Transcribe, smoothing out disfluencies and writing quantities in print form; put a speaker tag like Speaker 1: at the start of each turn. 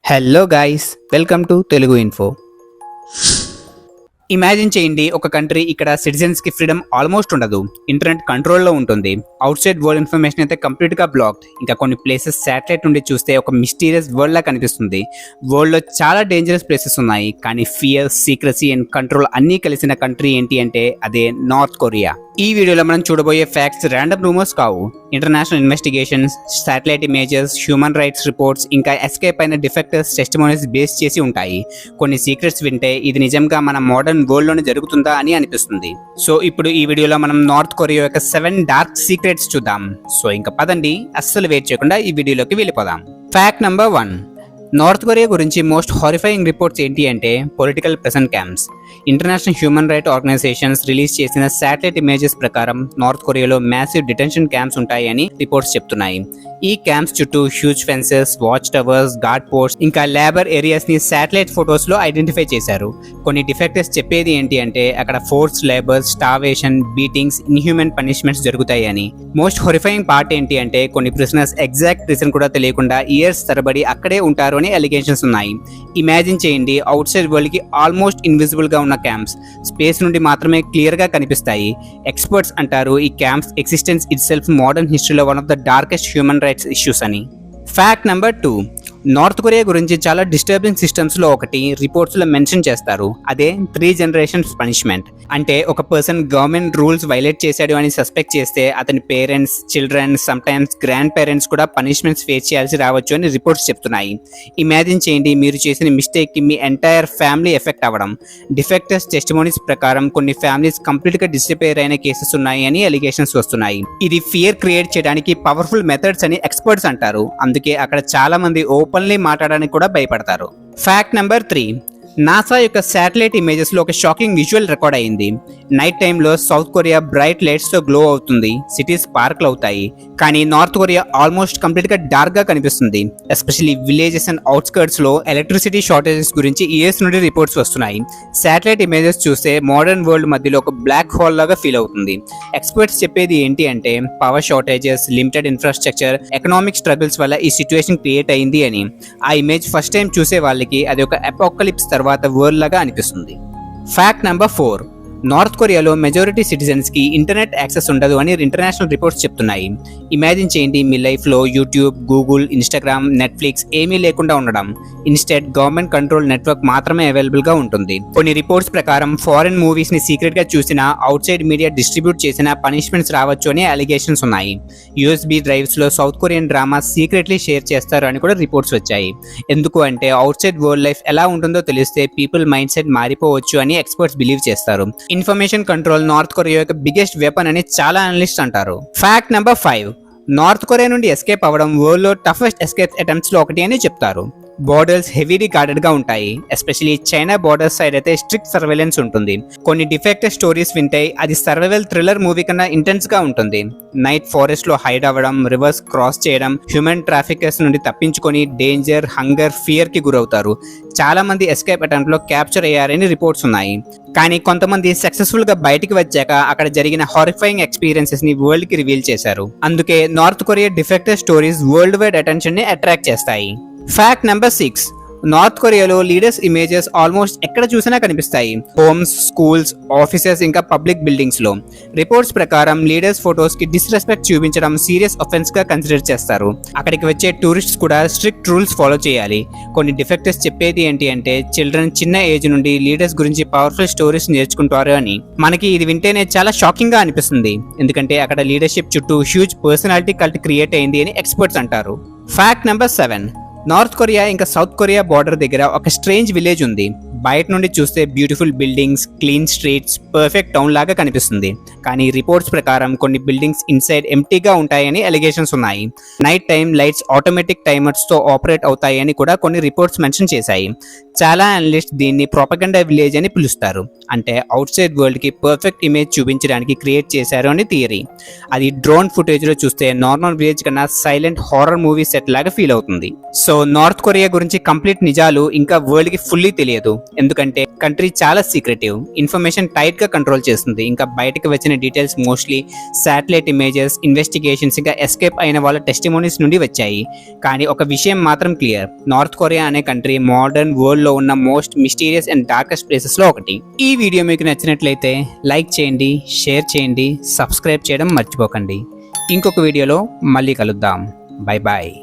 Speaker 1: Hello guys, welcome to Telugu info. Imagine చేయండి, ఒక country ఇక్కడ సిటిజన్స్కి ఫ్రీడమ్ ఆల్మోస్ట్ ఉండదు. ఇంటర్నెట్ కంట్రోల్లో ఉంటుంది. అవుట్ సైడ్ వరల్డ్ ఇన్ఫర్మేషన్ అయితే కంప్లీట్గా బ్లాక్డ్. ఇంకా కొన్ని ప్లేసెస్ శాటిలైట్ నుండి చూస్తే ఒక మిస్టీరియస్ వరల్డ్ లా కనిపిస్తుంది. వరల్డ్లో చాలా డేంజరస్ ప్లేసెస్ ఉన్నాయి, కానీ ఫియర్, సీక్రసీ అండ్ కంట్రోల్ అన్నీ కలిసిన కంట్రీ ఏంటి అంటే అదే నార్త్ కొరియా. ఈ వీడియోలో మనం చూడబోయే ఫ్యాక్ట్స్ ర్యాండమ్ రూమర్స్ కావు. International investigations, satellite images, human rights reports, ఇంకా ఎస్కేప్ అయిన డిఫెక్టర్స్ టెస్టిమోనీస్ బేస్ చేసి ఉంటాయి. కొన్ని సీక్రెట్స్ వింటే ఇది నిజంగా మన మోడర్న్ వరల్డ్ లోనే జరుగుతుందా అని అనిపిస్తుంది. సో ఇప్పుడు ఈ వీడియోలో మనం నార్త్ కొరియా యొక్క 7 డార్క్ సీక్రెట్స్ చూద్దాం. సో ఇంకా పదండి, అస్సలు వెయిట్ చేయకుండా ఈ వీడియోలోకి వెళ్ళిపోదాం. Fact number 1. నార్త్ కొరియా గురించి మోస్ట్ హారిఫైయింగ్ రిపోర్ట్స్ ఏంటి అంటే political present camps. International human right organisations release చేసిన శాటిలైట్ ఇమేజెస్ ప్రకారం నార్త్ కొరియాలో మ్యాసివ్ డిటెన్షన్ క్యాంప్స్ ఉంటాయని రిపోర్ట్స్ చెప్తున్నాయి. ఈ క్యాంప్స్ చుట్టూ huge fences, watch towers, guard posts, ఇంకా లేబర్ ఏరియాస్ ని శాటిలైట్ ఫొటోస్ లో ఐడెంటిఫై చేశారు. కొన్ని డిఫెక్టర్స్ చెప్పేది ఏంటి అంటే అక్కడ force labour, starvation, beatings, inhuman punishments జరుగుతాయి అని. మోస్ట్ హారిఫైయింగ్ పార్ట్ ఏంటి అంటే కొన్ని ప్రిజనర్స్ ఎగ్జాక్ట్ రీజన్ కూడా తెలియకుండా ఇయర్స్ తరబడి అక్కడే ఉంటారు అని అలిగేషన్స్ ఉన్నాయి. ఇమాజిన్ చేయండి, అవుట్ సైడ్ వరల్డ్ కి ఆల్మోస్ట్ ఇన్విజిబుల్ గా ఉన్న క్యాంప్స్ స్పేస్ నుండి మాత్రమే క్లియర్ గా కనిపిస్తాయి. ఎక్స్పర్ట్స్ అంటారు ఈ camps existence itself modern హిస్టరీలో one of the darkest human rights issues అని. Fact number 2. నార్త్ కొరియా గురించి చాలా డిస్టర్బింగ్ సిస్టమ్స్లో ఒకటి రిపోర్ట్స్లో మెన్షన్ చేస్తారు. అదే 3 జనరేషన్స్ పనిష్మెంట్. అంటే ఒక పర్సన్ గవర్నమెంట్ రూల్స్ వైలేట్ చేశాడు అని సస్పెక్ట్ చేస్తే అతని parents, children, sometimes grand parents కూడా పనిష్మెంట్స్ ఫేస్ చేయాల్సి రావచ్చు అని రిపోర్ట్స్ చెప్తున్నాయి. ఇమాజిన్ చేయండి, మీరు చేసిన మిస్టేక్కి మీ ఎంటైర్ ఫ్యామిలీ ఎఫెక్ట్ అవ్వడం. డిఫెక్టర్స్ టెస్టిమోనీస్ ప్రకారం కొన్ని ఫ్యామిలీస్ కంప్లీట్గా డిస్అపియర్ అయిన కేసెస్ ఉన్నాయి అని అలిగేషన్స్ వస్తున్నాయి. ఇది ఫియర్ క్రియేట్ చేయడానికి పవర్ఫుల్ మెథడ్స్ అని ఎక్స్పర్ట్స్ అంటారు. అందుకే అక్కడ చాలా మంది ఓపెన్లీ మాట్లాడడానికి కూడా భయపడతారు. Fact number 3. నాసా యొక్క శాటిలైట్ ఇమేజెస్ లో ఒక షాకింగ్ విజువల్ రికార్డ్ అయింది. నైట్ టైంలో సౌత్ కొరియా బ్రైట్ లైట్స్ తో గ్లో అవుతుంది, సిటీస్ పార్క్లు అవుతాయి. కానీ నార్త్ కొరియా ఆల్మోస్ట్ కంప్లీట్ గా డార్క్ గా కనిపిస్తుంది. ఎస్పెషల్లీ విలేజెస్ అండ్ అవుట్స్కర్ట్స్ లో ఎలక్ట్రిసిటీ షార్టేజెస్ గురించి ఇయర్స్ నుండి రిపోర్ట్స్ వస్తున్నాయి. శాటిలైట్ ఇమేజెస్ చూస్తే మోడర్న్ వరల్డ్ మధ్యలో ఒక బ్లాక్ హోల్ లాగా ఫీల్ అవుతుంది. ఎక్స్పర్ట్స్ చెప్పేది ఏంటి అంటే power shortages, limited infrastructure, economic struggles వల్ల ఈ సిచ్యువేషన్ క్రియేట్ అయింది అని. ఆ ఇమేజ్ ఫస్ట్ టైం చూసే వాళ్ళకి అది ఒక అపోకలిప్స్ తర్వాత వరల్డ్ లాగా అనిపిస్తుంది. Fact number 4. నార్త్ కొరియాలో మెజారిటీ సిటిజన్స్ కి ఇంటర్నెట్ యాక్సెస్ ఉండదు అని ఇంటర్నేషనల్ రిపోర్ట్స్ చెప్తున్నాయి. ఇమాజిన్ చేయండి, మీ లైఫ్ లో యూట్యూబ్, గూగుల్, ఇన్స్టాగ్రామ్, నెట్ఫ్లిక్స్ ఏమీ లేకుండా ఉండడం. ఇన్స్టెడ్ గవర్నమెంట్ కంట్రోల్ నెట్వర్క్ మాత్రమే అవైలబుల్ గా ఉంటుంది. కొన్ని రిపోర్ట్స్ ప్రకారం ఫారెన్ మూవీస్ ని సీక్రెట్ గా చూసినా, అవుట్ సైడ్ మీడియా డిస్ట్రిబ్యూట్ చేసినా పనిష్మెంట్స్ రావచ్చు అని అలిగేషన్స్ ఉన్నాయి. USB డ్రైవ్స్ లో south Korean dramas secretly share చేస్తారు అని కూడా రిపోర్ట్స్ వచ్చాయి. ఎందుకు అంటే అవుట్ సైడ్ వరల్డ్ లైఫ్ ఎలా ఉంటుందో తెలిస్తే పీపుల్ మైండ్ సెట్ మారిపోవచ్చు అని ఎక్స్పర్ట్స్ బిలీవ్ చేస్తారు. ఇన్ఫర్మేషన్ కంట్రోల్ నార్త్ కొరియా యొక్క బిగ్గెస్ట్ వెపన్ అని చాలా అనలిస్ట్ అంటారు. Fact number 5. నార్త్ కొరియా నుండి ఎస్కేప్ అవ్వడం వరల్డ్ లో టఫెస్ట్ ఎస్కేప్ అటెంప్ట్స్ లో ఒకటి అని చెప్తారు. బోర్డర్స్ హెవీలీ గార్డెడ్ గా ఉంటాయి. ఎస్పెషల్లీ చైనా బోర్డర్ సైడ్ అయితే స్ట్రిక్ట్ సర్వేలెన్స్ ఉంటుంది. కొన్ని డిఫెక్టెడ్ స్టోరీస్ వింటాయి, అది సర్వైవల్ థ్రిల్లర్ మూవీ కన్నా ఇంటెన్స్ గా ఉంటుంది. నైట్ ఫారెస్ట్ లో హైడ్ అవ్వడం, రివర్స్ క్రాస్ చేయడం, హ్యూమన్ ట్రాఫికర్స్ నుండి తప్పించుకొని డేంజర్, హంగర్, ఫియర్ కి గురవుతారు. చాలా మంది ఎస్కేప్ అటెంప్ట్ లో క్యాప్చర్ అయ్యారని రిపోర్ట్స్ ఉన్నాయి. కానీ కొంతమంది సక్సెస్ఫుల్ గా బయటికి వచ్చాక అక్కడ జరిగిన హారిఫైయింగ్ ఎక్స్పీరియన్సెస్ ని వరల్డ్ కి రివీల్ చేశారు. అందుకే north Korea defected stories world wide attention ని అట్రాక్ట్ చేస్తాయి. Fact number 6. నార్త్ కొరియాలో లీడర్స్ ఇమేజెస్ ఆల్మోస్ట్ ఎక్కడ చూసినా కనిపిస్తాయి. హోమ్స్, స్కూల్స్, ఆఫీసెస్, ఇంకా పబ్లిక్ బిల్డింగ్స్ లో. రిపోర్ట్స్ ప్రకారం లీడర్స్ ఫొటోస్ కి డిస్రెస్పెక్ట్ చూపించడం సీరియస్ ఆఫెన్స్ గా కన్సిడర్ చేస్తారు. అక్కడికి వచ్చే టూరిస్ట్స్ కూడా స్ట్రిక్ట్ రూల్స్ ఫాలో చేయాలి. కొన్ని డిఫెక్టర్స్ చెప్పేది ఏంటి అంటే చిల్డ్రన్ చిన్న ఏజ్ నుండి లీడర్స్ గురించి పవర్ఫుల్ స్టోరీస్ నేర్చుకుంటారు అని. మనకి ఇది వింటేనే చాలా షాకింగ్ గా అనిపిస్తుంది, ఎందుకంటే అక్కడ లీడర్షిప్ చుట్టూ హ్యూజ్ పర్సనాలిటీ కల్ట్ క్రియేట్ అయింది అని ఎక్స్పర్ట్స్ అంటారు. Fact number 7. నార్త్ కొరియా ఇంకా సౌత్ కొరియా బార్డర్ దగ్గర ఒక స్ట్రేంజ్ విలేజ్ ఉంది. బయట నుండి చూస్తే beautiful buildings, clean streets, perfect town లాగా కనిపిస్తుంది. కానీ రిపోర్ట్స్ ప్రకారం కొన్ని బిల్డింగ్స్ ఇన్సైడ్ ఎంప్టీగా ఉంటాయని అలిగేషన్స్ ఉన్నాయి. Night time lights automatic timers తో ఆపరేట్ అవుతాయని కూడా కొన్ని రిపోర్ట్స్ మెన్షన్ చేశాయి. చాలా అనలిస్ట్ దీన్ని ప్రొపగండా విలేజ్ అని పిలుస్తారు. అంటే అవుట్ సైడ్ వరల్డ్కి పర్ఫెక్ట్ ఇమేజ్ చూపించడానికి క్రియేట్ చేశారు అని థియరీ. అది డ్రోన్ ఫుటేజ్లో చూస్తే నార్మల్ విలేజ్ కన్నా సైలెంట్ హారర్ మూవీ సెట్ లాగా ఫీల్ అవుతుంది. సో నార్త్ కొరియా గురించి కంప్లీట్ నిజాలు ఇంకా వరల్డ్కి ఫుల్లీ తెలియదు, ఎందుకంటే కంట్రీ చాలా సీక్రెటివ్, ఇన్ఫర్మేషన్ టైట్గా కంట్రోల్ చేస్తుంది. ఇంకా బయటకు వచ్చిన details mostly satellite images, investigations, ఇంకా ఎస్కేప్ అయిన వాళ్ళ టెస్టిమోనీస్ నుండి వచ్చాయి. కానీ ఒక విషయం మాత్రం క్లియర్, నార్త్ కొరియా అనే కంట్రీ మోడర్న్ వరల్డ్ లో ఉన్న most mysterious and darkest places లో ఒకటి. ఈ వీడియో మీకు నచ్చినట్లయితే లైక్ చేయండి, షేర్ చేయండి, సబ్స్క్రైబ్ చేయడం మర్చిపోకండి. ఇంకొక వీడియోలో మళ్ళీ కలుద్దాం. Bye bye.